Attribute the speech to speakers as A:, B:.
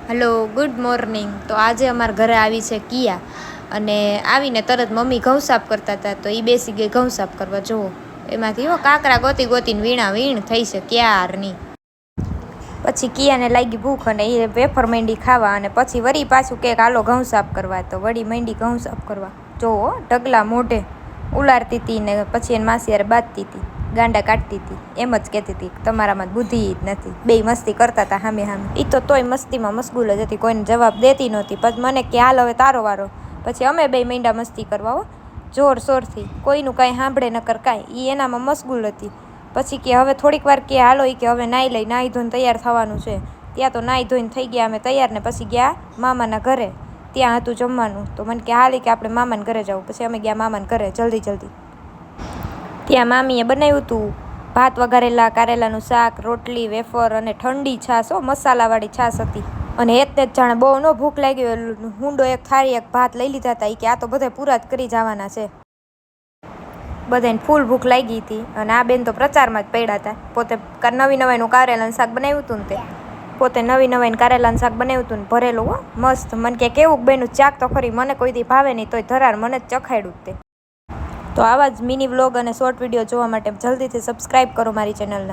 A: Hello good morning. તો આજે અમારા ઘરે આવી છે કિયા અને આવીને તરત મમ્મી ઘઉં સાફ કરતા હતા તો એ બેસી ગઈ ઘઉં સાફ કરવા. જુઓ એમાંથી કાંકરા ગોતી ગોતીને વીણ થઈ છે ક્યારની. પછી કિયાને લાગી ભૂખ અને એ વેફર માંડી ખાવા અને પછી વળી પાછું કે હાલો ઘઉં સાફ કરવા. તો વળી માંડી ઘઉં સાફ કરવા. જુઓ ઢગલા મોઢે ઉલારતી હતી ને પછી એને માસી બાંધતી હતી, ગાંડા કાઢતી હતી. એમ જ કહેતી હતી તમારામાં બુદ્ધિ જ નથી. બે મસ્તી કરતા હતા સામે સામે. એ તો તોય મસ્તીમાં મશગુલ જ હતી, કોઈને જવાબ દેતી નહોતી. પછી મને કે હાલ હવે તારો વારો. પછી અમે બે મીંડા મસ્તી કરવા જોરશોરથી. કોઈનું કાંઈ સાંભળે નકર કાંઈ. એ એનામાં મશગુલ હતી. પછી કે હવે થોડીક વાર કે હાલો કે હવે નાહી ધોઈને તૈયાર થવાનું છે. ત્યાં તો નાહી ધોઈને થઈ ગયા અમે તૈયાર ને પછી ગયા મામાના ઘરે. ત્યાં હતું જમવાનું. તો મને કે હાલી કે આપણે મામાના ઘરે જવું. પછી અમે ગયા મામાના ઘરે જલ્દી. ત્યાં મામીએ બનાવ્યું હતું ભાત વઘારેલા, કારેલાનું શાક, રોટલી, વેફર અને ઠંડી છાશ. મસાલાવાળી છાશ હતી. અને એટલે જ જાણે બહુ ન ભૂખ લાગી હોય, હુંડો એક થાળી એક ભાત લઈ લીધા હતા. કે આ તો બધા પૂરા જ કરી જવાના છે. બધાને ફૂલ ભૂખ લાગી હતી. અને આ બેન તો પ્રચારમાં જ પડ્યા હતા. પોતે નવીનું કારેલાનું શાક બનાવ્યું હતું ને તે પોતે નવીનું કારેલાનું શાક બનાવ્યું હતું ને ભરેલું મસ્ત. મને કે કેવું બેનું ચાક તો ખરી, મને કોઈ દી ભાવે નહીં તોય ધરાર મને જ ચખાડ્યું તે. તો આવા જ મિની વ્લોગ અને શોર્ટ વિડીયો જોવા માટે જલ્દીથી સબસ્ક્રાઈબ કરો મારી ચેનલને.